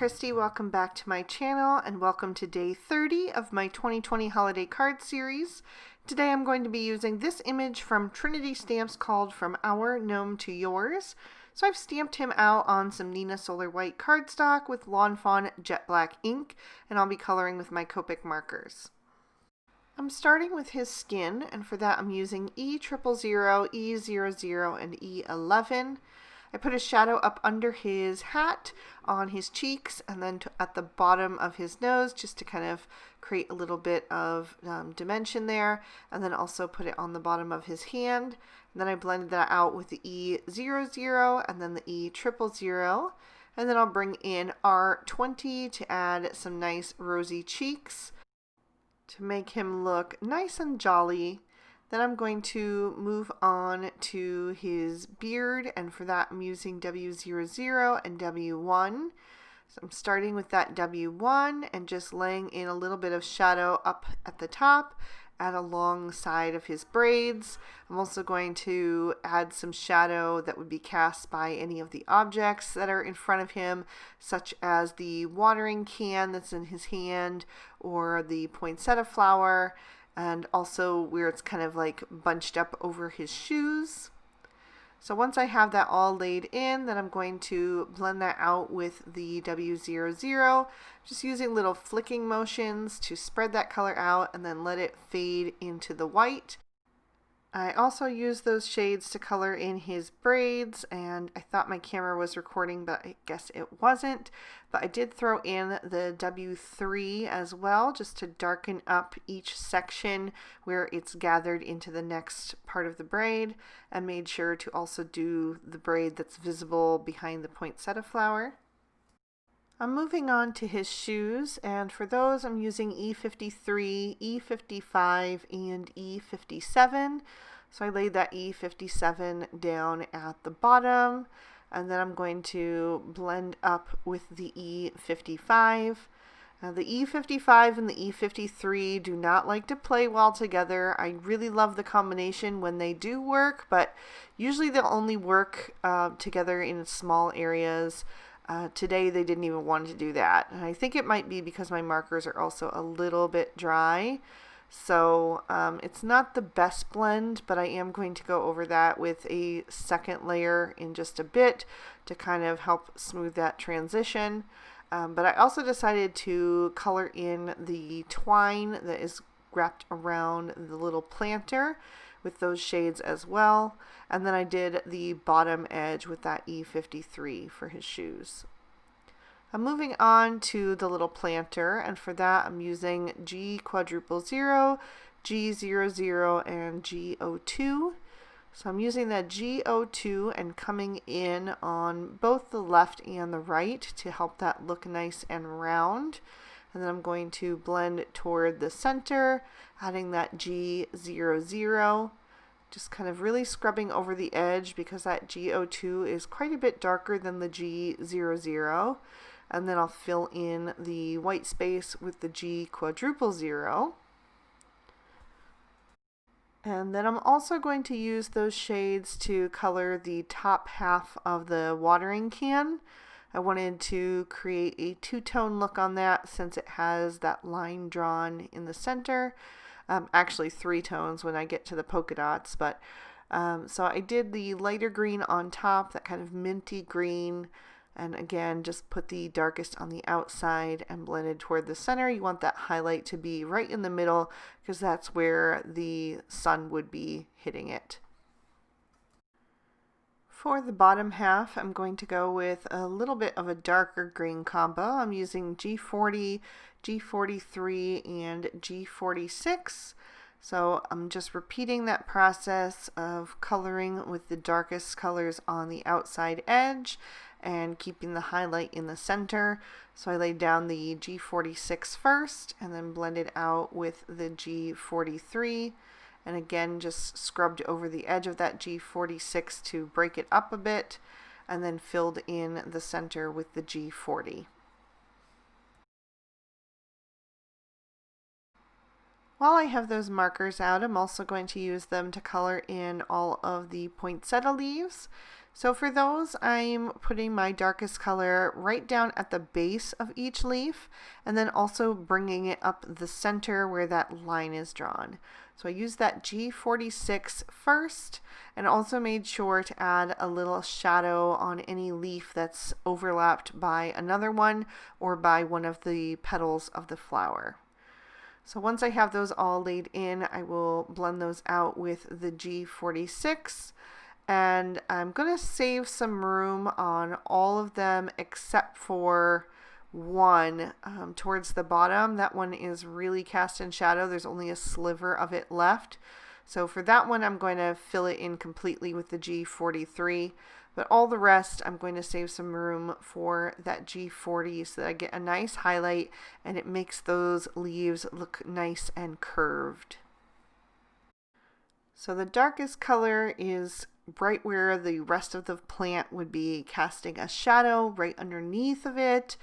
Christy. Welcome back to my channel and welcome to day 30 of my 2020 holiday card series. Today I'm going to be using this image from Trinity Stamps called From Our Gnome to Yours. So I've stamped him out on some Nina Solar White cardstock with Lawn Fawn jet black ink, and I'll be coloring with my Copic markers. I'm starting with his skin, and for that I'm using E000, E00, and E11. I put a shadow up under his hat, on his cheeks, and then at the bottom of his nose, just to kind of create a little bit of dimension there, and then also put it on the bottom of his hand. And then I blended that out with the E00 and then the E000, and then I'll bring in R20 to add some nice rosy cheeks to make him look nice and jolly. Then I'm going to move on to his beard, and for that I'm using W00 and W1. So I'm starting with that W1 and just laying in a little bit of shadow up at the top and along side of his braids. I'm also going to add some shadow that would be cast by any of the objects that are in front of him, such as the watering can that's in his hand or the poinsettia flower, and also where it's kind of like bunched up over his shoes. So once I have that all laid in, then I'm going to blend that out with the W00, just using little flicking motions to spread that color out and then let it fade into the white. I also used those shades to color in his braids, and I thought my camera was recording, but I guess it wasn't. But I did throw in the W3 as well, just to darken up each section where it's gathered into the next part of the braid, and made sure to also do the braid that's visible behind the poinsettia flower. I'm moving on to his shoes, and for those I'm using E53, E55, and E57. So I laid that E57 down at the bottom, and then I'm going to blend up with the E55. The E55 and the E53 do not like to play well together. I really love the combination when they do work, but usually they'll only work together in small areas. Today they didn't even want to do that, and I think it might be because my markers are also a little bit dry, so it's not the best blend, but I am going to go over that with a second layer in just a bit to kind of help smooth that transition. But I also decided to color in the twine that is wrapped around the little planter with those shades as well, and then I did the bottom edge with that E53 for his shoes. I'm moving on to the little planter, and for that I'm using G000, G00, and G02. So I'm using that G02 and coming in on both the left and the right to help that look nice and round. And then I'm going to blend toward the center, adding that G00, just kind of really scrubbing over the edge because that G02 is quite a bit darker than the G00. And then I'll fill in the white space with the G000. And then I'm also going to use those shades to color the top half of the watering can. I wanted to create a two-tone look on that since it has that line drawn in the center. Actually three tones when I get to the polka dots, but so I did the lighter green on top, that kind of minty green, and again just put the darkest on the outside and blended toward the center. You want that highlight to be right in the middle because that's where the sun would be hitting it. For the bottom half, I'm going to go with a little bit of a darker green combo. I'm using G40, G43, and G46. So I'm just repeating that process of coloring with the darkest colors on the outside edge and keeping the highlight in the center. So I laid down the G46 first and then blended out with the G43. And again, just scrubbed over the edge of that G46 to break it up a bit, and then filled in the center with the G40. While I have those markers out, I'm also going to use them to color in all of the poinsettia leaves. So for those, I'm putting my darkest color right down at the base of each leaf and then also bringing it up the center where that line is drawn. So I used that G46 first and also made sure to add a little shadow on any leaf that's overlapped by another one or by one of the petals of the flower. So once I have those all laid in, I will blend those out with the G46. And I'm going to save some room on all of them except for one towards the bottom. That one is really cast in shadow. There's only a sliver of it left. So for that one, I'm going to fill it in completely with the G43. But all the rest, I'm going to save some room for that G40 so that I get a nice highlight and it makes those leaves look nice and curved. So the darkest color is right where the rest of the plant would be casting a shadow right underneath of it.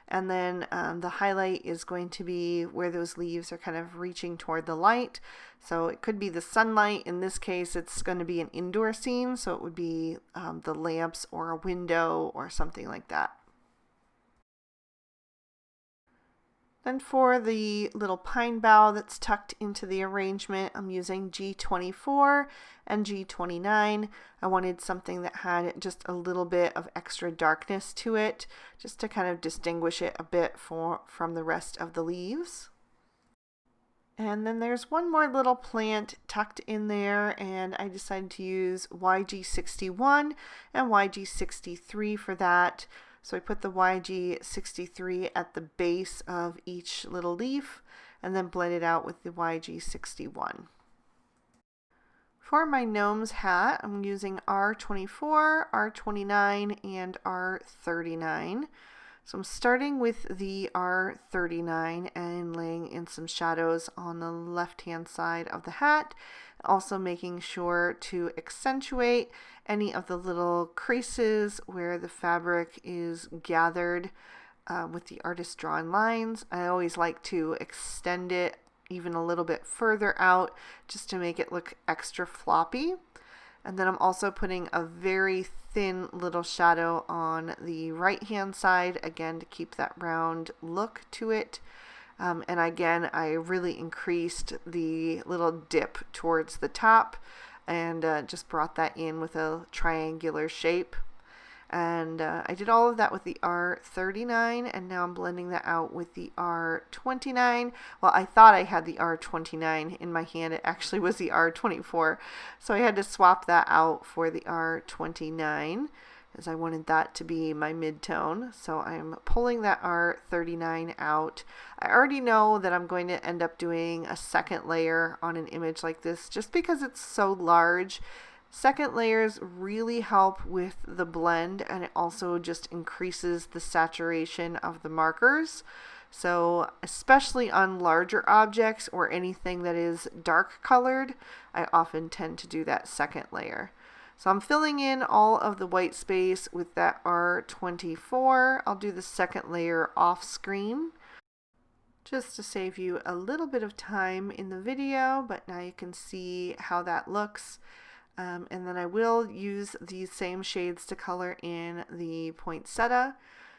And then the highlight is going to be where those leaves are kind of reaching toward the light. So it could be the sunlight. In this case, it's going to be an indoor scene. So it would be the lamps or a window or something like that. Then for the little pine bough that's tucked into the arrangement, I'm using G24 and G29. I wanted something that had just a little bit of extra darkness to it, just to kind of distinguish it a bit from the rest of the leaves. And then there's one more little plant tucked in there, and I decided to use YG61 and YG63 for that. So I put the YG63 at the base of each little leaf and then blend it out with the YG61. For my Gnomes Hat, I'm using R24, R29, and R39. So I'm starting with the R39 and laying in some shadows on the left-hand side of the hat, also making sure to accentuate any of the little creases where the fabric is gathered with the artist drawn lines. I always like to extend it even a little bit further out just to make it look extra floppy. And then I'm also putting a very thin little shadow on the right hand side, again to keep that round look to it. And again, I really increased the little dip towards the top and just brought that in with a triangular shape. And I did all of that with the R39, and now I'm blending that out with the R29. Well, I thought I had the R29 in my hand. It actually was the R24. So I had to swap that out for the R29, as I wanted that to be my mid-tone. So I'm pulling that R39 out. I already know that I'm going to end up doing a second layer on an image like this just because it's so large. Second layers really help with the blend, and it also just increases the saturation of the markers. So especially on larger objects or anything that is dark colored, I often tend to do that second layer. So I'm filling in all of the white space with that R24. I'll do the second layer off screen just to save you a little bit of time in the video, but now you can see how that looks. And then I will use these same shades to color in the poinsettia.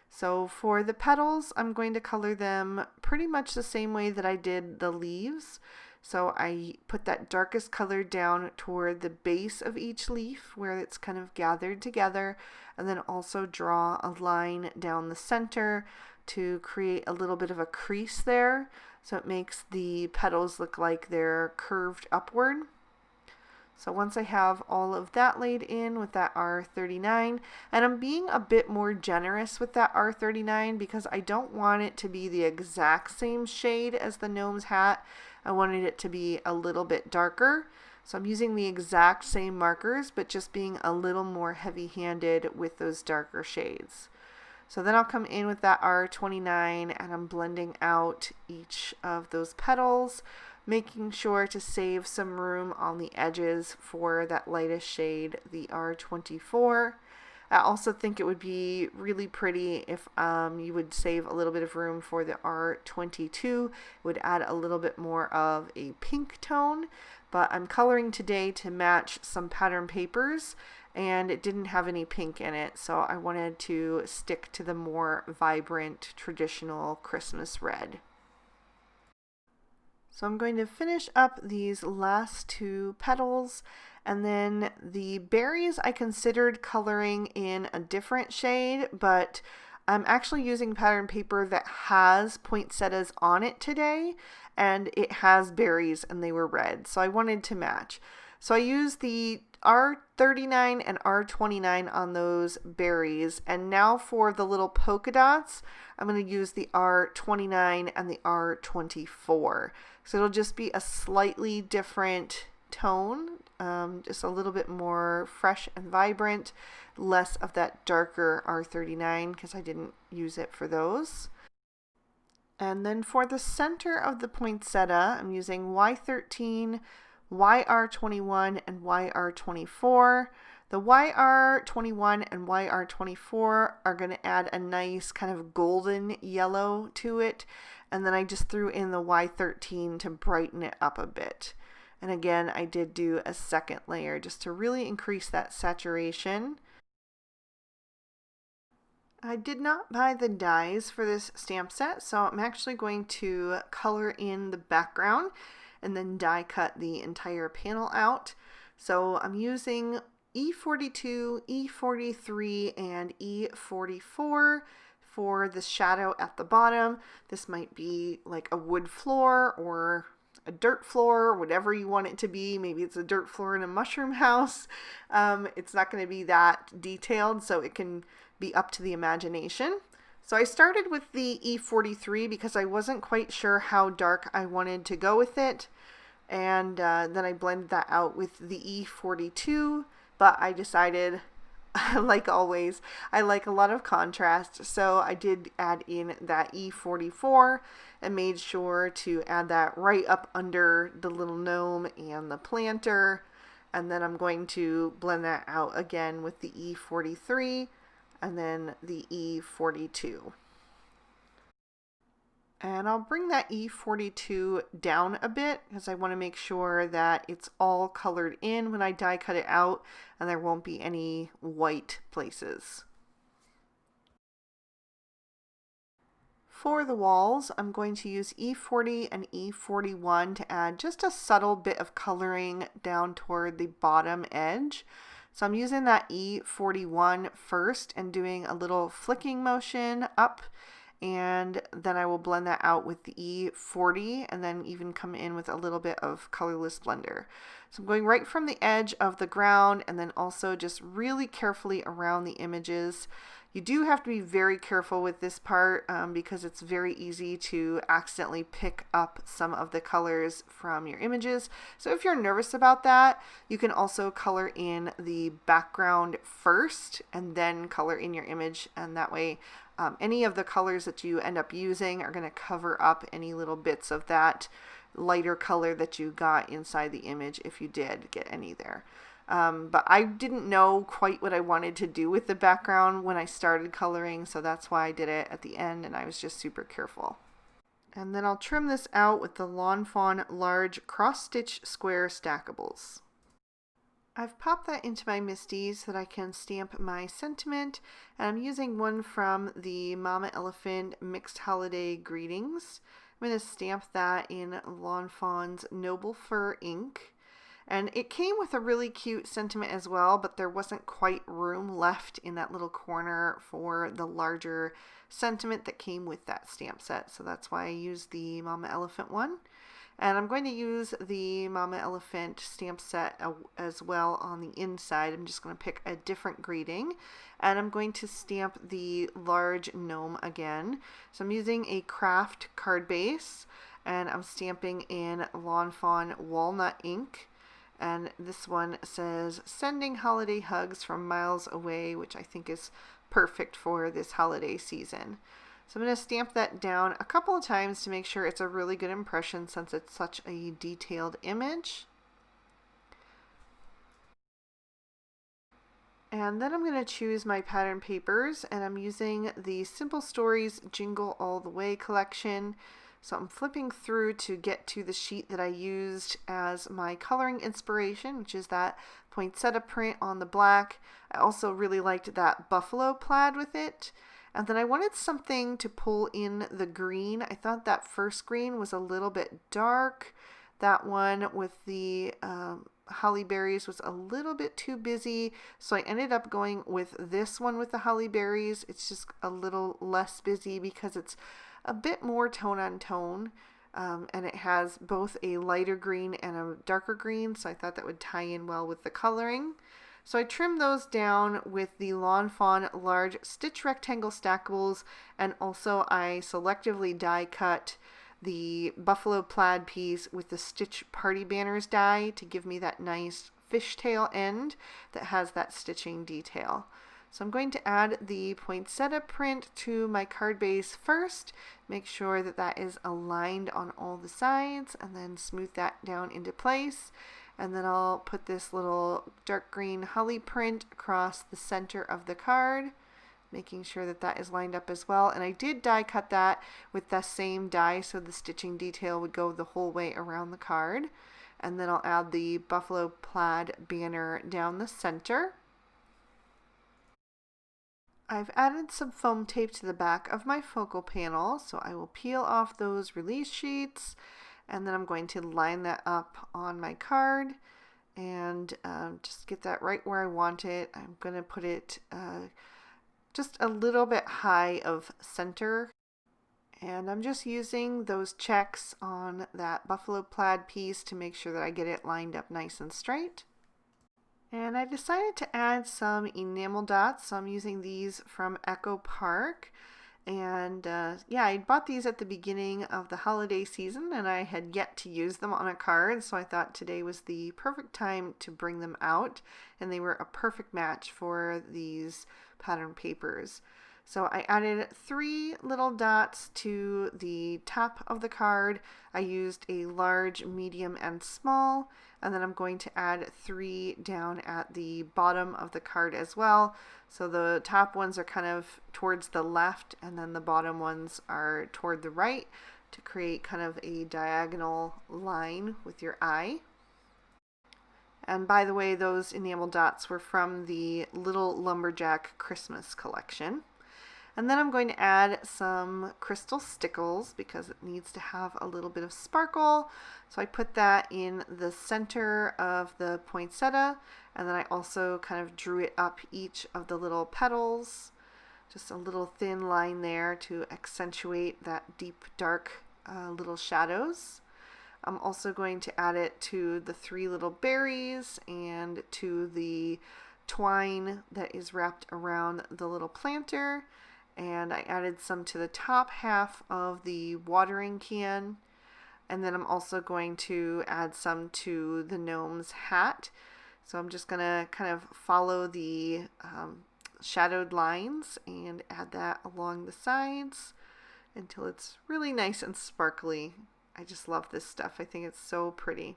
So for the petals, I'm going to color them pretty much the same way that I did the leaves. So I put that darkest color down toward the base of each leaf where it's kind of gathered together, and then also draw a line down the center to create a little bit of a crease there. So it makes the petals look like they're curved upward. So once I have all of that laid in with that R39, and I'm being a bit more generous with that R39 because I don't want it to be the exact same shade as the Gnomes Hat. I wanted it to be a little bit darker. So I'm using the exact same markers, but just being a little more heavy-handed with those darker shades. So then I'll come in with that R29 and I'm blending out each of those petals, making sure to save some room on the edges for that lightest shade, the R24. I also think it would be really pretty if you would save a little bit of room for the R22. It would add a little bit more of a pink tone, but I'm coloring today to match some pattern papers, and it didn't have any pink in it, so I wanted to stick to the more vibrant traditional Christmas red. So I'm going to finish up these last two petals, and then the berries I considered coloring in a different shade, but I'm actually using pattern paper that has poinsettias on it today, and it has berries and they were red, so I wanted to match. So I used the R39 and R29 on those berries, and now for the little polka dots, I'm going to use the R29 and the R24. So it'll just be a slightly different tone, just a little bit more fresh and vibrant, less of that darker R39 because I didn't use it for those. And then for the center of the poinsettia, I'm using Y13, YR21, and YR24. The YR21 and YR24 are going to add a nice kind of golden yellow to it, and then I just threw in the Y13 to brighten it up a bit. And again, I did do a second layer just to really increase that saturation. I did not buy the dies for this stamp set, so I'm actually going to color in the background and then die cut the entire panel out. So I'm using E42, E43, and E44 for the shadow at the bottom. This might be like a wood floor or a dirt floor, whatever you want it to be. Maybe it's a dirt floor in a mushroom house. It's not going to be that detailed, so it can be up to the imagination. So I started with the E43 because I wasn't quite sure how dark I wanted to go with it, and then I blended that out with the E42, but I decided, like always, I like a lot of contrast, so I did add in that E44 and made sure to add that right up under the little gnome and the planter, and then I'm going to blend that out again with the E43 and then the E42. And I'll bring that E42 down a bit because I want to make sure that it's all colored in when I die cut it out and there won't be any white places. For the walls, I'm going to use E40 and E41 to add just a subtle bit of coloring down toward the bottom edge. So I'm using that E41 first and doing a little flicking motion up, and then I will blend that out with the E40 and then even come in with a little bit of colorless blender. So I'm going right from the edge of the ground and then also just really carefully around the images. You do have to be very careful with this part because it's very easy to accidentally pick up some of the colors from your images. So if you're nervous about that, you can also color in the background first and then color in your image, and that way any of the colors that you end up using are going to cover up any little bits of that lighter color that you got inside the image if you did get any there. But I didn't know quite what I wanted to do with the background when I started coloring, so that's why I did it at the end, and I was just super careful. And then I'll trim this out with the Lawn Fawn large cross-stitch square stackables. I've popped that into my MISTI so that I can stamp my sentiment, and I'm using one from the Mama Elephant Mixed Holiday Greetings. I'm going to stamp that in Lawn Fawn's Noble Fur ink. And it came with a really cute sentiment as well, but there wasn't quite room left in that little corner for the larger sentiment that came with that stamp set. So that's why I used the Mama Elephant one. And I'm going to use the Mama Elephant stamp set as well on the inside. I'm just going to pick a different greeting. And I'm going to stamp the large gnome again. So I'm using a craft card base, and I'm stamping in Lawn Fawn Walnut ink. And this one says, "Sending holiday hugs from miles away," which I think is perfect for this holiday season. So I'm going to stamp that down a couple of times to make sure it's a really good impression since it's such a detailed image. And then I'm going to choose my pattern papers, and I'm using the Simple Stories Jingle All the Way collection. So I'm flipping through to get to the sheet that I used as my coloring inspiration, which is that poinsettia print on the black. I also really liked that buffalo plaid with it. And then I wanted something to pull in the green. I thought that first green was a little bit dark. That one with the holly berries was a little bit too busy, so I ended up going with this one with the holly berries. It's just a little less busy because it's a bit more tone on tone, and it has both a lighter green and a darker green, so I thought that would tie in well with the coloring. So I trimmed those down with the Lawn Fawn large stitch rectangle stackables, and also I selectively die cut the buffalo plaid piece with the Stitch Party Banners die to give me that nice fishtail end that has that stitching detail. So I'm going to add the poinsettia print to my card base first, make sure that that is aligned on all the sides, and then smooth that down into place. And then I'll put this little dark green holly print across the center of the card, making sure that that is lined up as well. And I did die cut that with the same die so the stitching detail would go the whole way around the card. And then I'll add the buffalo plaid banner down the center. I've added some foam tape to the back of my focal panel, so I will peel off those release sheets, and then I'm going to line that up on my card and just get that right where I want it. I'm going to put it just a little bit high of center, and I'm just using those checks on that buffalo plaid piece to make sure that I get it lined up nice and straight. And I decided to add some enamel dots, so I'm using these from Echo Park. And yeah, I bought these at the beginning of the holiday season, and I had yet to use them on a card, so I thought today was the perfect time to bring them out, and they were a perfect match for these pattern papers. So I added 3 little dots to the top of the card. I used a large, medium, and small, and then I'm going to add 3 down at the bottom of the card as well. So the top ones are kind of towards the left, and then the bottom ones are toward the right to create kind of a diagonal line with your eye. And by the way, those enamel dots were from the Little Lumberjack Christmas collection. And then I'm going to add some crystal stickles because it needs to have a little bit of sparkle. So I put that in the center of the poinsettia, and then I also kind of drew it up each of the little petals. Just a little thin line there to accentuate that deep, dark little shadows. I'm also going to add it to the 3 little berries and to the twine that is wrapped around the little planter. And I added some to the top half of the watering can. And then I'm also going to add some to the Gnomes Hat. So I'm just going to kind of follow the shadowed lines and add that along the sides until it's really nice and sparkly. I just love this stuff. I think it's so pretty.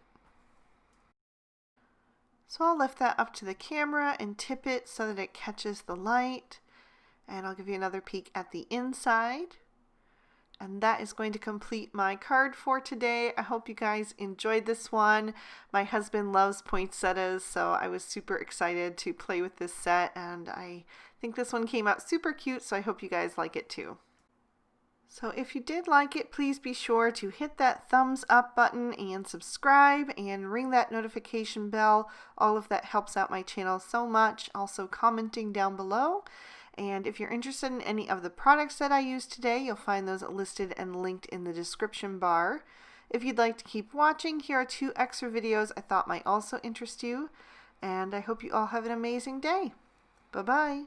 So I'll lift that up to the camera and tip it so that it catches the light. And I'll give you another peek at the inside. And that is going to complete my card for today. I hope you guys enjoyed this one. My husband loves poinsettias, so I was super excited to play with this set, and I think this one came out super cute, so I hope you guys like it too. So if you did like it, please be sure to hit that thumbs up button and subscribe and ring that notification bell. All of that helps out my channel so much. Also commenting down below. And if you're interested in any of the products that I used today, you'll find those listed and linked in the description bar. If you'd like to keep watching, here are 2 extra videos I thought might also interest you. And I hope you all have an amazing day. Bye-bye.